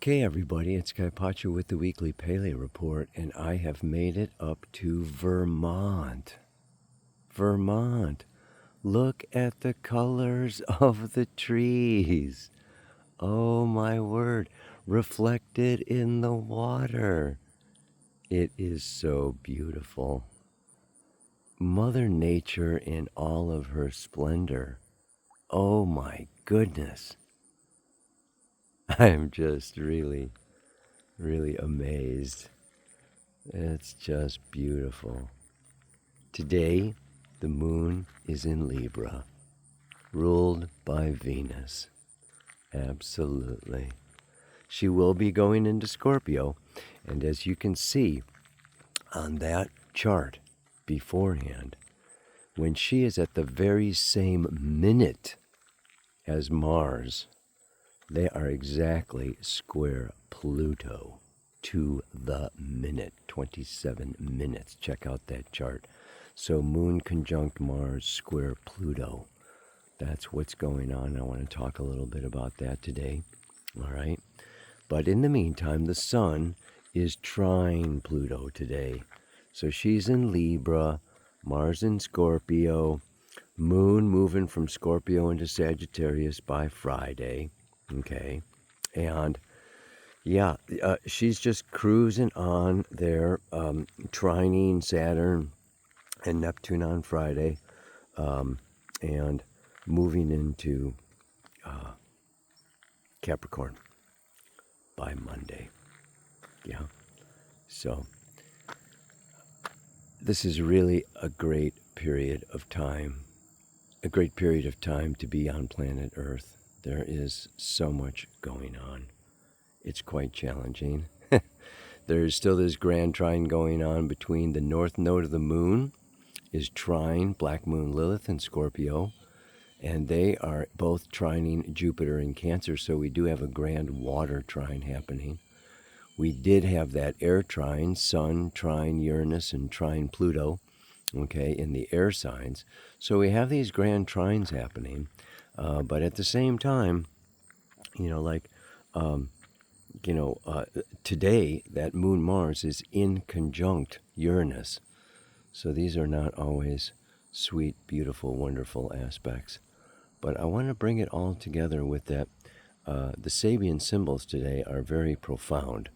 Okay, everybody, it's Kaipacha with the Weekly Paleo Report, and I have made it up to Vermont. Vermont. Look at the colors of the trees. Oh, my word. Reflected in the water. It is so beautiful. Mother Nature in all of her splendor. Oh, my goodness. I'm just really amazed. It's just beautiful. Today, the moon is in Libra, ruled by Venus. Absolutely. She will be going into Scorpio, and as you can see on that chart beforehand, when she is at the very same minute as Mars, they are exactly square Pluto to the minute, 27 minutes. Check out that chart. So Moon conjunct Mars square Pluto. That's what's going on. I want to talk a little bit about that today. All right. But in the meantime, the Sun is trine Pluto today. So she's in Libra, Mars in Scorpio, Moon moving from Scorpio into Sagittarius by Friday. Okay. And yeah, she's just cruising on there, trining Saturn and Neptune on Friday, and moving into Capricorn by Monday. Yeah. So this is really a great period of time to be on planet Earth. There is so much going on. It's quite challenging. There is still this grand trine going on between the north node of the moon is trine Black Moon Lilith in Scorpio, and they are both trining Jupiter in Cancer, so we do have a grand water trine happening. We did have that air trine, Sun, trine Uranus, and trine Pluto, okay, in the air signs. So we have these grand trines happening, but at the same time, today that Moon Mars is in conjunct Uranus. So these are not always sweet, beautiful, wonderful aspects. But I want to bring it all together with that. The Sabian symbols today are very profound.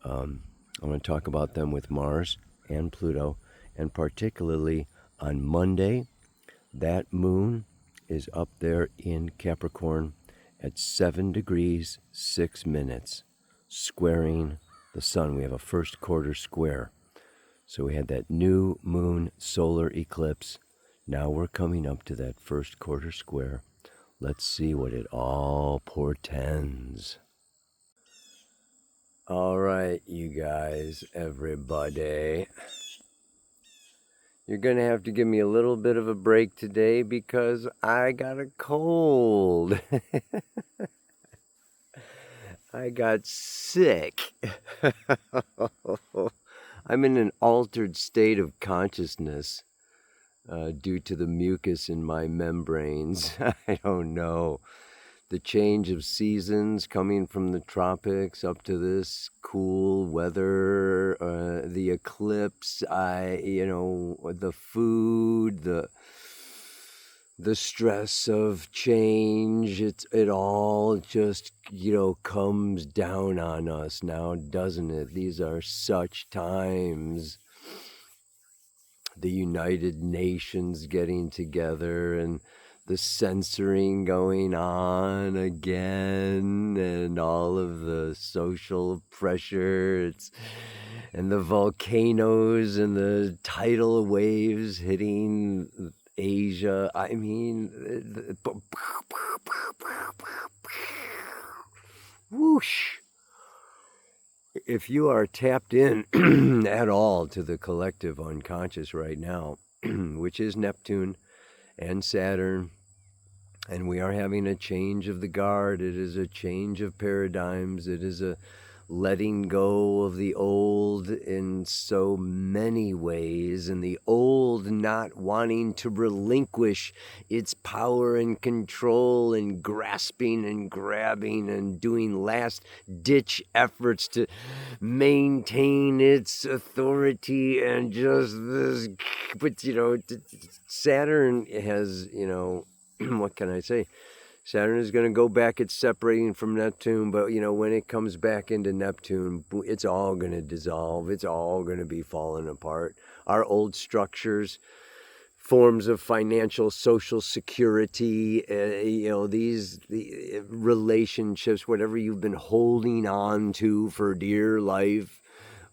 I want to talk about them with Mars and Pluto, and particularly on Monday, that moon is up there in Capricorn at 7 degrees 6 minutes, squaring the sun. We have a first quarter square. So we had that new moon solar eclipse. Now we're coming up to that first quarter square. Let's see what it all portends. All right, you guys, everybody. You're going to have to give me a little bit of a break today because I got a cold. I got sick. I'm in an altered state of consciousness due to the mucus in my membranes. I don't know. The change of seasons coming from the tropics up to this cool weather, the eclipse, the food, the stress of change, it all just, comes down on us now, doesn't it? These are such times. The United Nations getting together and the censoring going on again and all of the social pressure, and the volcanoes and the tidal waves hitting Asia. I mean, whoosh. If you are tapped in at all to the collective unconscious right now, which is Neptune and Saturn, and we are having a change of the guard, it is a change of paradigms, it is a letting go of the old in so many ways, and the old not wanting to relinquish its power and control, and grasping and grabbing and doing last-ditch efforts to maintain its authority, and just this. But, Saturn has, what can I say? Saturn is going to go back. It's separating from Neptune, but, when it comes back into Neptune, it's all going to dissolve. It's all going to be falling apart. Our old structures, forms of financial, social security, the relationships, whatever you've been holding on to for dear life,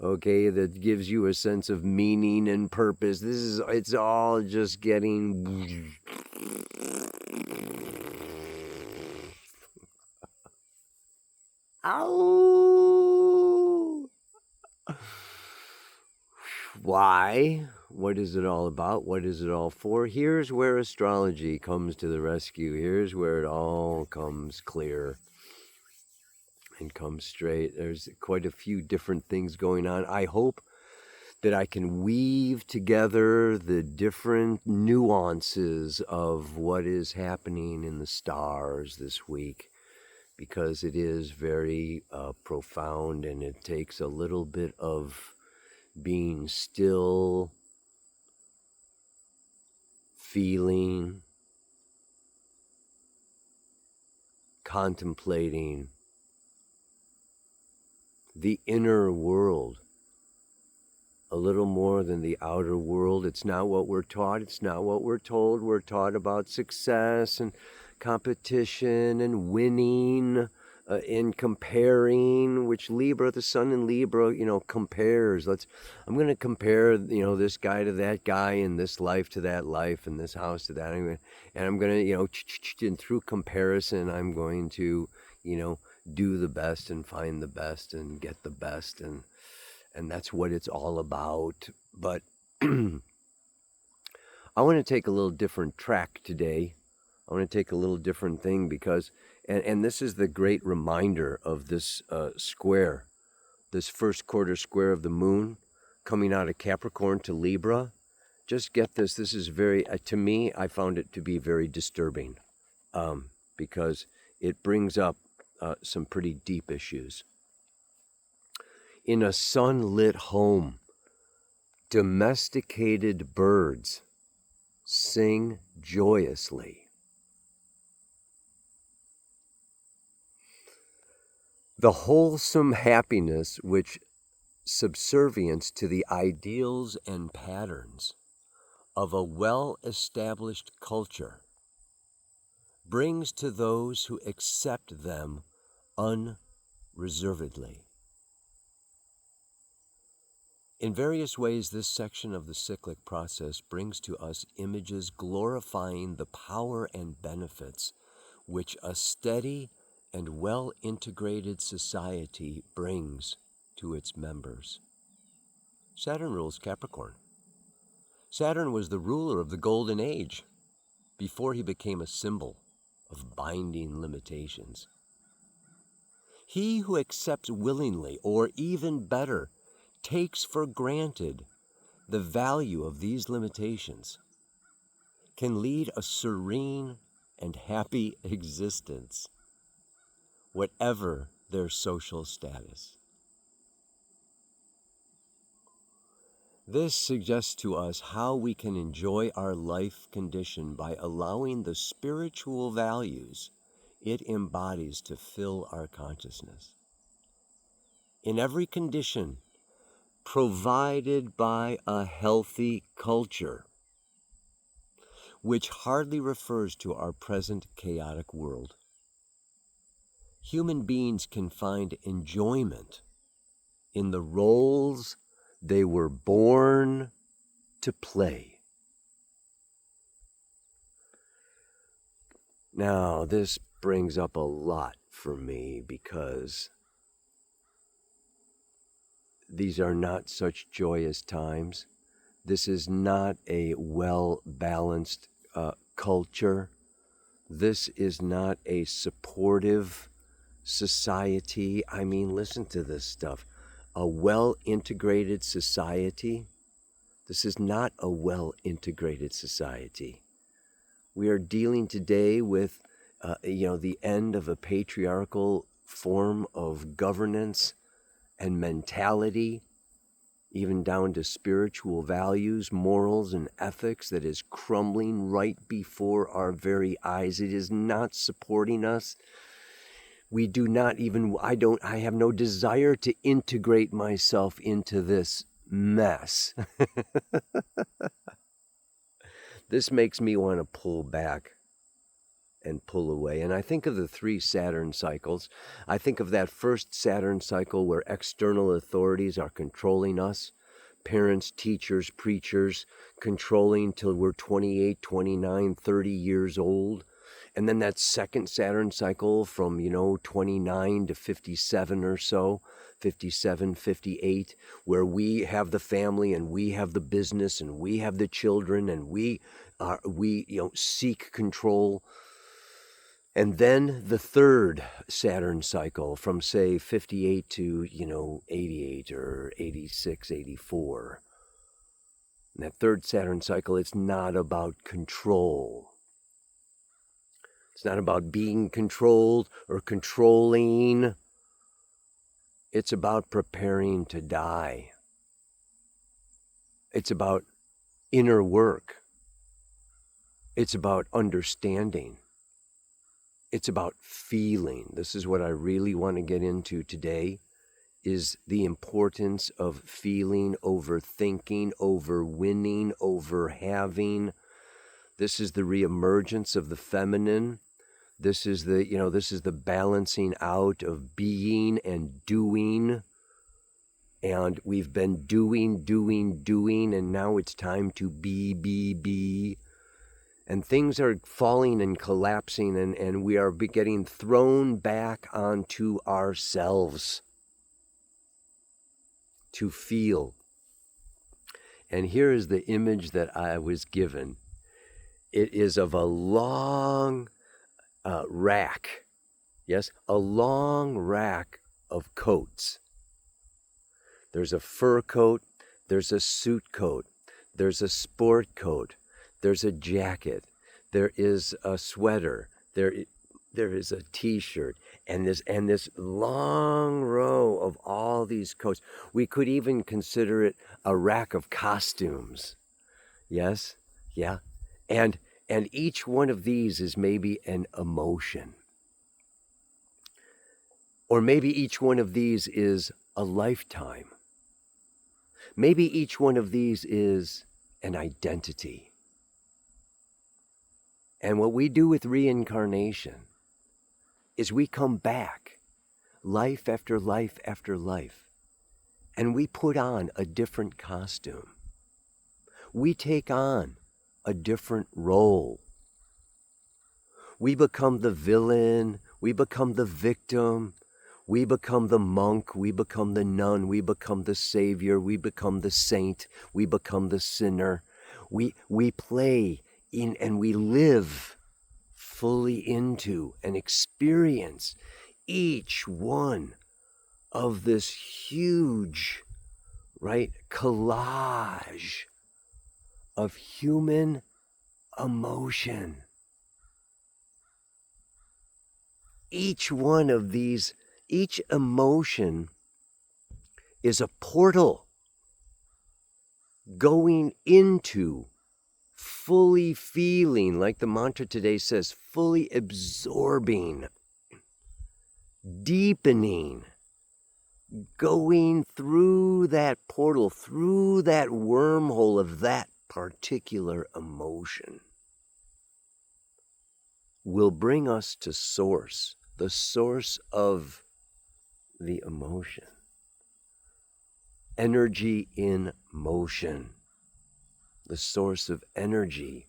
okay, that gives you a sense of meaning and purpose. It's all just getting... Ow! Why? What is it all about? What is it all for? Here's where astrology comes to the rescue. Here's where it all comes clear and comes straight. There's quite a few different things going on. I hope that I can weave together the different nuances of what is happening in the stars this week, because it is very profound, and it takes a little bit of being still, feeling, contemplating the inner world a little more than the outer world. It's not what we're taught. It's not what we're told. We're taught about success and competition and winning, in comparing, which Libra, the sun in Libra, compares. I'm going to compare, this guy to that guy, and this life to that life, and this house to that. And I'm going to, and through comparison, I'm going to, do the best and find the best and get the best. And that's what it's all about. But I want to take a little different track today. I want to take a little different thing, because, and this is the great reminder of this square, this first quarter square of the moon coming out of Capricorn to Libra. Just get this. This is very, to me, I found it to be very disturbing, because it brings up some pretty deep issues. In a sunlit home, domesticated birds sing joyously. The wholesome happiness which subservience to the ideals and patterns of a well-established culture brings to those who accept them unreservedly. In various ways, this section of the cyclic process brings to us images glorifying the power and benefits which a steady and well-integrated society brings to its members. Saturn rules Capricorn. Saturn was the ruler of the Golden Age before he became a symbol of binding limitations. He who accepts willingly, or even better, takes for granted the value of these limitations, can lead a serene and happy existence, whatever their social status. This suggests to us how we can enjoy our life condition by allowing the spiritual values it embodies to fill our consciousness. In every condition provided by a healthy culture, which hardly refers to our present chaotic world, human beings can find enjoyment in the roles they were born to play. Now, this brings up a lot for me, because these are not such joyous times. This is not a well-balanced culture. This is not a supportive society. I mean, listen to this stuff. A well-integrated society. This is not a well-integrated society. We are dealing today with, the end of a patriarchal form of governance and mentality, even down to spiritual values, morals, and ethics that is crumbling right before our very eyes. It is not supporting us. We do not even, I have no desire to integrate myself into this mess. This makes me want to pull back and pull away. And I think of the 3 Saturn cycles. I think of that first Saturn cycle where external authorities are controlling us. Parents, teachers, preachers, controlling till we're 28, 29, 30 years old. And then that second Saturn cycle from, 29 to 57 or so, 57, 58, where we have the family and we have the business and we have the children and we seek control. And then the third Saturn cycle from, say, 58 to, 88 or 86, 84. And that third Saturn cycle, it's not about control. It's not about being controlled or controlling. It's about preparing to die. It's about inner work. It's about understanding. It's about feeling. This is what I really want to get into today, is the importance of feeling over thinking, over winning, over having. This is the reemergence of the feminine. This is the balancing out of being and doing. And we've been doing, and now it's time to be. And things are falling and collapsing, and we are getting thrown back onto ourselves to feel. And here is the image that I was given. It is of a long rack. Yes, a long rack of coats. There's a fur coat, there's a suit coat, there's a sport coat, there's a jacket, there is a sweater, there is a t-shirt, and this long row of all these coats. We could even consider it a rack of costumes. Yes? Yeah. And each one of these is maybe an emotion. Or maybe each one of these is a lifetime. Maybe each one of these is an identity. And what we do with reincarnation is we come back life after life after life, and we put on a different costume. We take on a different role. We become the villain, we become the victim, we become the monk, we become the nun, we become the savior, we become the saint, we become the sinner. We play in and we live fully into and experience each one of this huge, collage of human emotion. Each one of these, each emotion is a portal going into fully feeling, like the mantra today says, fully absorbing, deepening, going through that portal, through that wormhole of that particular emotion, will bring us to source, the source of the emotion. Energy in motion, the source of energy.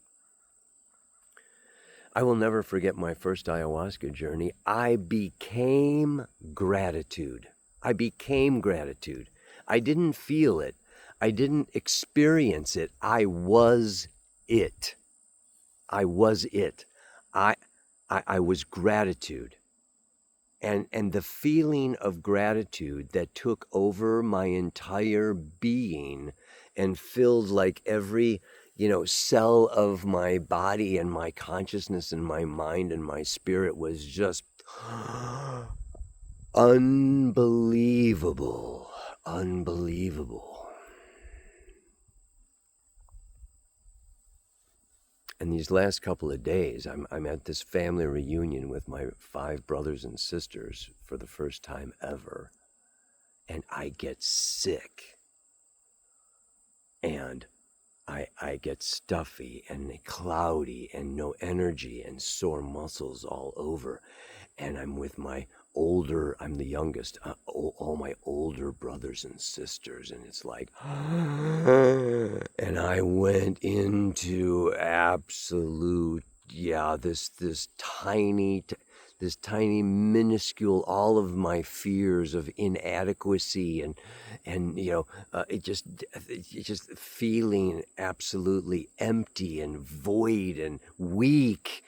I will never forget my first ayahuasca journey. I became gratitude. I didn't feel it. I didn't experience it. I was it. I was gratitude. and the feeling of gratitude that took over my entire being and filled like every cell of my body and my consciousness and my mind and my spirit was just unbelievable. And these last couple of days, I'm at this family reunion with my 5 brothers and sisters for the first time ever, and I get sick, and I get stuffy and cloudy and no energy and sore muscles all over, and I'm with I'm the youngest, all my older brothers and sisters, and it's like, and I went into absolute, this tiny minuscule, all of my fears of inadequacy and it just feeling absolutely empty and void and weak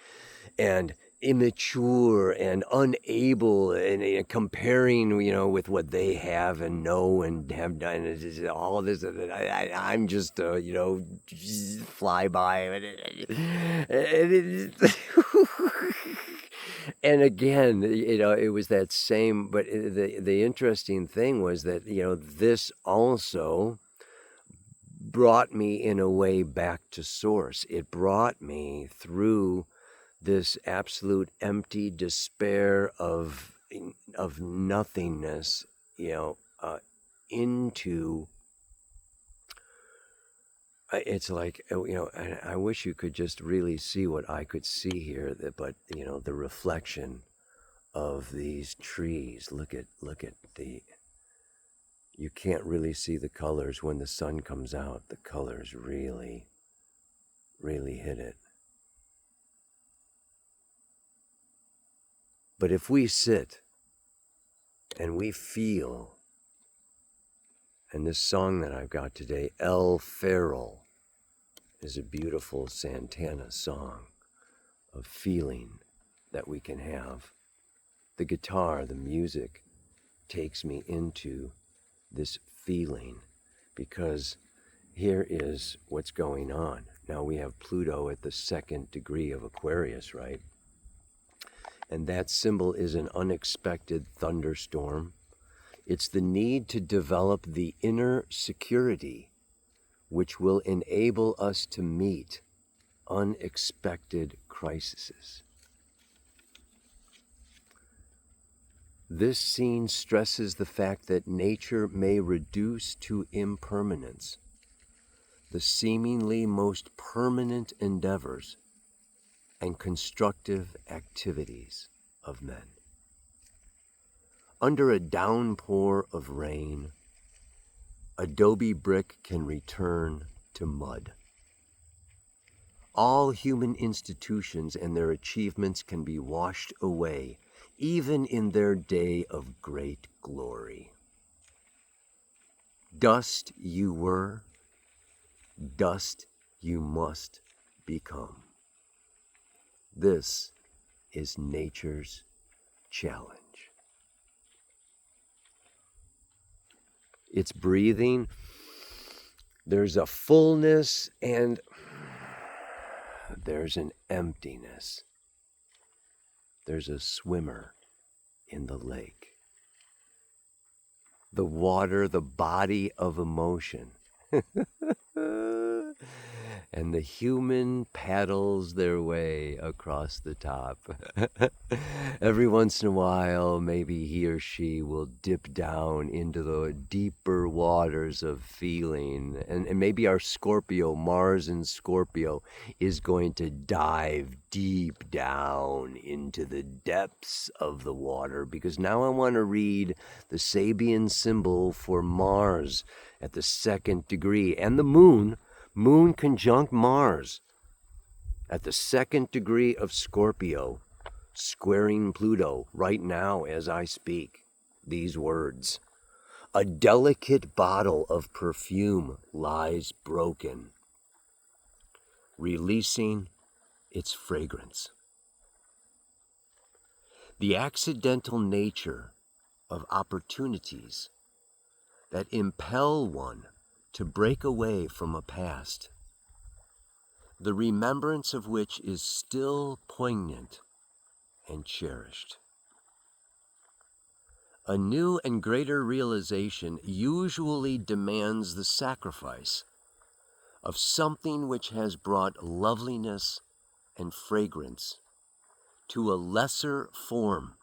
and immature and unable, and comparing with what they have and know and have done. It's just all this, I'm just fly by. And again, it was that same, but the interesting thing was that this also brought me in a way back to source. It brought me through this absolute empty despair of nothingness, into, it's like, I wish you could just really see what I could see here, but the reflection of these trees. Look at you can't really see the colors when the sun comes out. The colors really hit it. But if we sit and we feel, and this song that I've got today, El Feral, is a beautiful Santana song of feeling that we can have. The guitar, the music, takes me into this feeling, because here is what's going on. Now we have Pluto at the 2nd degree of Aquarius, right? And that symbol is an unexpected thunderstorm. It's the need to develop the inner security which will enable us to meet unexpected crises. This scene stresses the fact that nature may reduce to impermanence the seemingly most permanent endeavors and constructive activities of men. Under a downpour of rain, adobe brick can return to mud. All human institutions and their achievements can be washed away, even in their day of great glory. Dust you were, dust you must become. This is nature's challenge. It's breathing. There's a fullness and there's an emptiness. There's a swimmer in the lake. The water, the body of emotion. And the human paddles their way across the top. Every once in a while, maybe he or she will dip down into the deeper waters of feeling. And maybe our Scorpio, Mars in Scorpio, is going to dive deep down into the depths of the water. Because now I want to read the Sabian symbol for Mars at the 2nd degree, and the moon conjunct Mars at the 2nd degree of Scorpio, squaring Pluto right now as I speak these words. A delicate bottle of perfume lies broken, releasing its fragrance. The accidental nature of opportunities that impel one to break away from a past, the remembrance of which is still poignant and cherished. A new and greater realization usually demands the sacrifice of something which has brought loveliness and fragrance to a lesser form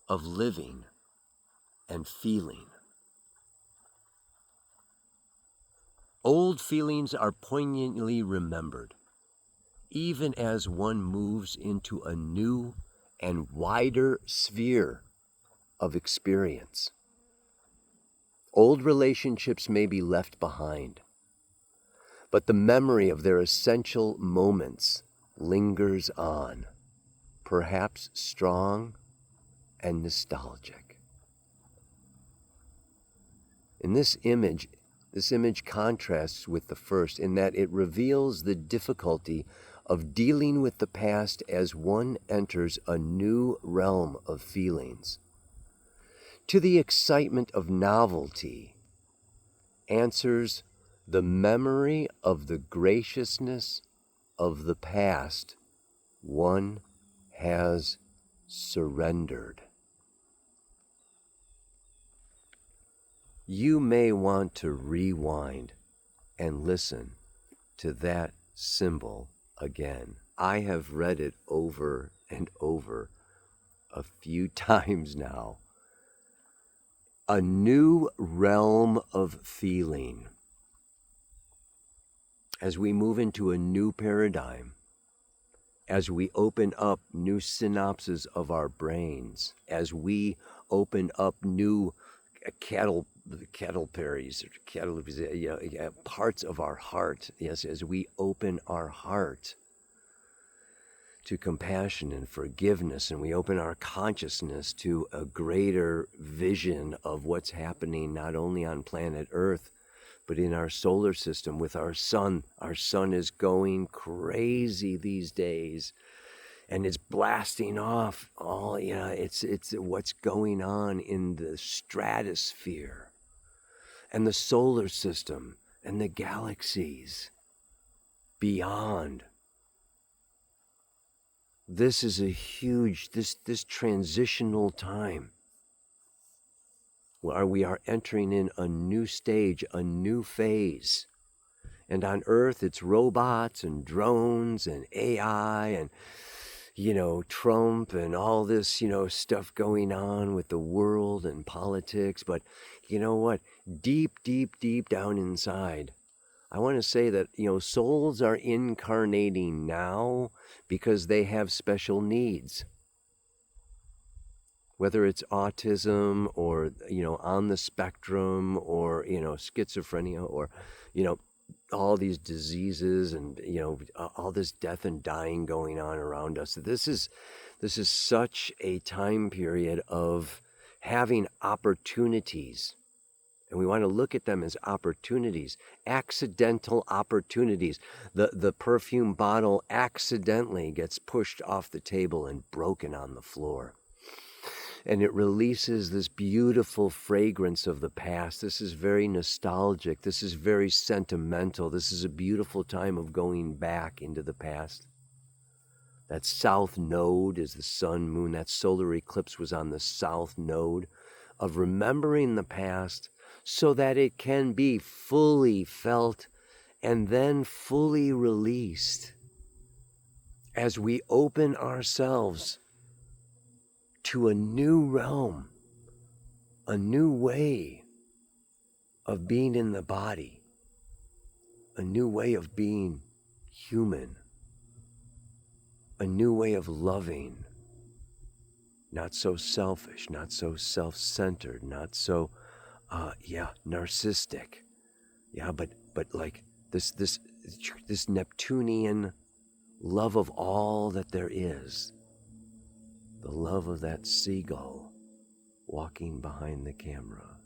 of living and feeling. Old feelings are poignantly remembered, even as one moves into a new and wider sphere of experience. Old relationships may be left behind, but the memory of their essential moments lingers on, perhaps strong and nostalgic. In this image contrasts with the first in that it reveals the difficulty of dealing with the past as one enters a new realm of feelings. To the excitement of novelty answers the memory of the graciousness of the past one has surrendered. You may want to rewind and listen to that symbol again. I have read it over and over a few times now. A new realm of feeling. As we move into a new paradigm, as we open up new synapses of our brains, as we open up new parts of our heart, yes, as we open our heart to compassion and forgiveness, and we open our consciousness to a greater vision of what's happening not only on planet Earth, but in our solar system with our sun. Our sun is going crazy these days, and it's blasting off all, it's what's going on in the stratosphere and the solar system and the galaxies beyond. This is a huge, this transitional time where we are entering in a new stage, a new phase. And on Earth, it's robots and drones and AI and, Trump and all this, stuff going on with the world and politics. But you know what? Deep, deep, deep down inside, I want to say that, souls are incarnating now because they have special needs. Whether it's autism or, on the spectrum or, schizophrenia or, all these diseases and, all this death and dying going on around us. This is such a time period of having opportunities. And we want to look at them as opportunities, accidental opportunities. The perfume bottle accidentally gets pushed off the table and broken on the floor. And it releases this beautiful fragrance of the past. This is very nostalgic. This is very sentimental. This is a beautiful time of going back into the past. That south node is the sun, moon. That solar eclipse was on the south node of remembering the past so that it can be fully felt and then fully released as we open ourselves to a new realm, a new way of being in the body, a new way of being human, a new way of loving, not so selfish, not so self-centered, not so, narcissistic, but like this Neptunian love of all that there is. The love of that seagull walking behind the camera.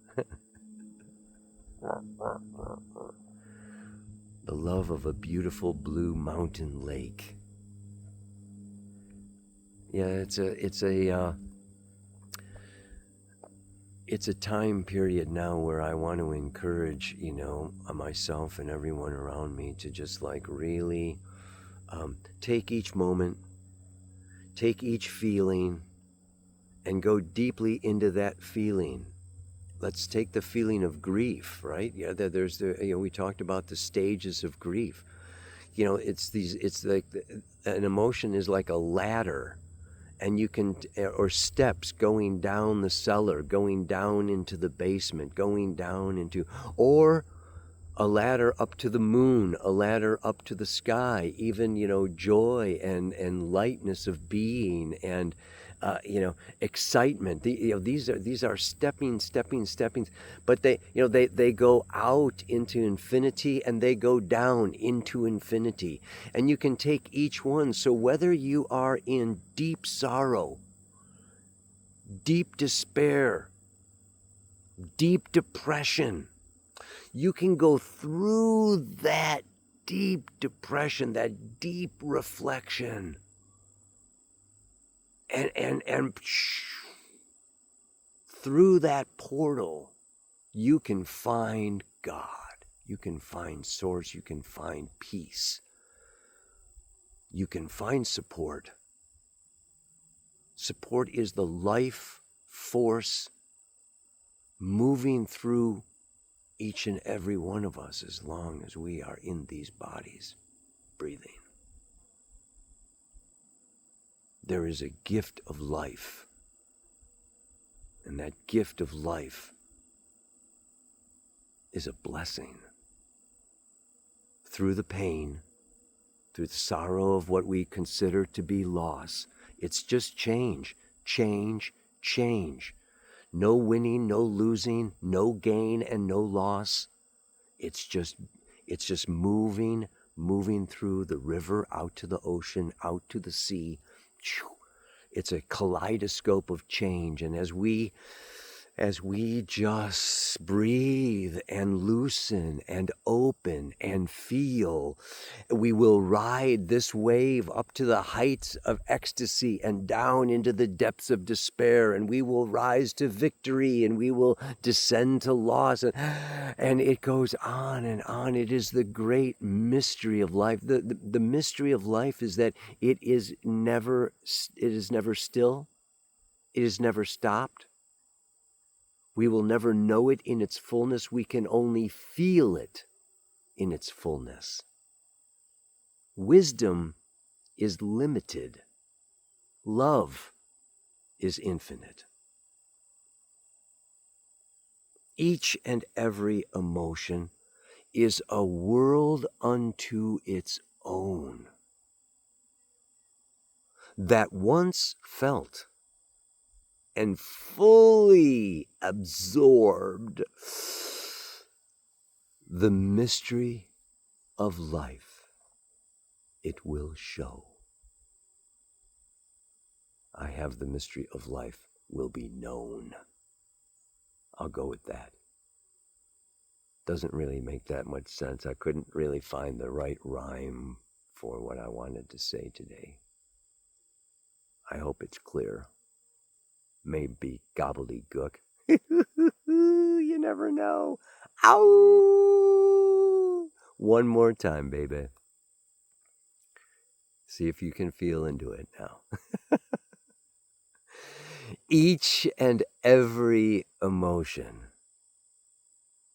The love of a beautiful blue mountain lake. Yeah, it's a it's a time period now where I want to encourage, myself and everyone around me to just like really take each moment, take each feeling, and go deeply into that feeling. Let's take the feeling of grief, right? Yeah, we talked about the stages of grief. It's like an emotion is like a ladder, and you can, or steps going down the cellar, going down into the basement, going down into, or a ladder up to the moon, a ladder up to the sky, even, joy and lightness of being, and excitement. These are stepping, but they go out into infinity, and they go down into infinity, and you can take each one. So whether you are in deep sorrow, deep despair, deep depression, you can go through that deep depression, that deep reflection, and through that portal, you can find God. You can find source. You can find peace. You can find support. Support is the life force moving through each and every one of us as long as we are in these bodies, breathing. There is a gift of life, and that gift of life is a blessing. Through the pain, through the sorrow of what we consider to be loss, it's just change, change, change. No winning, no losing, no gain and no loss. It's just moving through the river, out to the ocean, out to the sea. It's a kaleidoscope of change. And as we just breathe and loosen and open and feel, we will ride this wave up to the heights of ecstasy and down into the depths of despair, and we will rise to victory, and we will descend to loss, and it goes on and on. It is the great mystery of life. The mystery of life is that it is never still. It is never stopped. We will never know it in its fullness. We can only feel it in its fullness. Wisdom is limited. Love is infinite. Each and every emotion is a world unto its own that once felt and fully absorbed the mystery of life, it will show. I have the mystery of life will be known. I'll go with that. Doesn't really make that much sense. I couldn't really find the right rhyme for what I wanted to say today. I hope it's clear. Maybe gobbledygook. You never know. Ow! One more time, baby. See if you can feel into it now. Each and every emotion,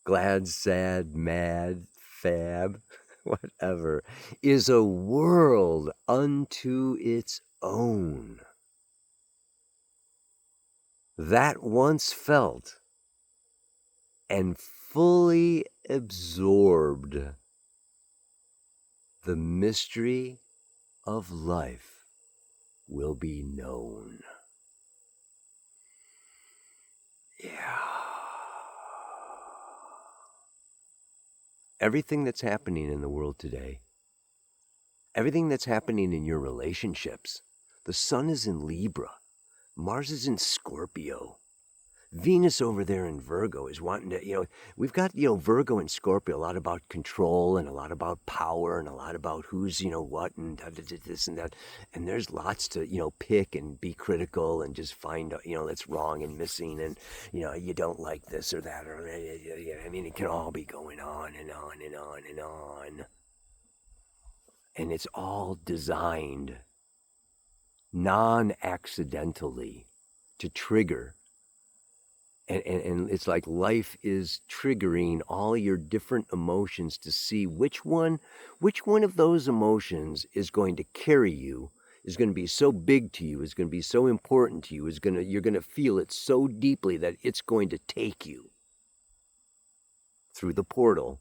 glad, sad, mad, fab, whatever, is a world unto its own. That once felt and fully absorbed the mystery of life will be known. Yeah. Everything that's happening in the world today, everything that's happening in your relationships, the sun is in Libra, Mars is in Scorpio, Venus over there in Virgo is wanting to, we've got, Virgo and Scorpio, a lot about control and a lot about power and a lot about who's, what and this and that. And there's lots to, pick and be critical and just find, that's wrong and missing and, you don't like this or that. Or, I mean, it can all be going on and on and on and on. And it's all designed non-accidentally to trigger. And it's like life is triggering all your different emotions to see which one of those emotions is going to carry you, is going to be so big to you, is going to be so important to you, you're going to feel it so deeply that it's going to take you through the portal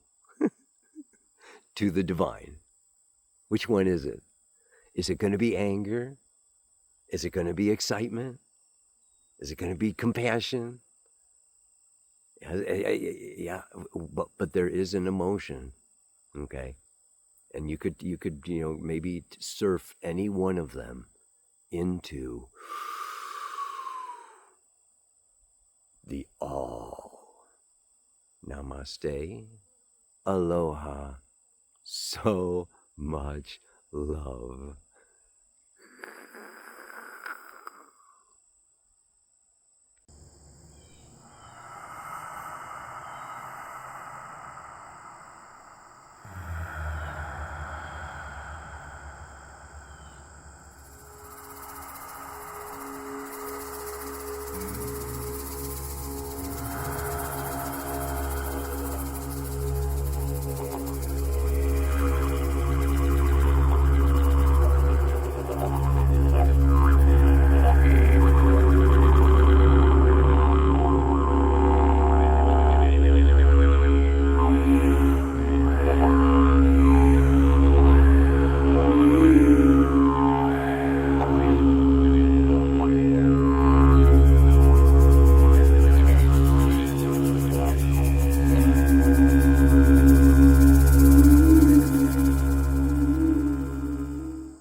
to the divine. Which one is it? Is it going to be anger? Is it going to be excitement? Is it going to be compassion? Yeah, but there is an emotion, okay, and you could maybe surf any one of them into the all. Namaste, aloha, so much love.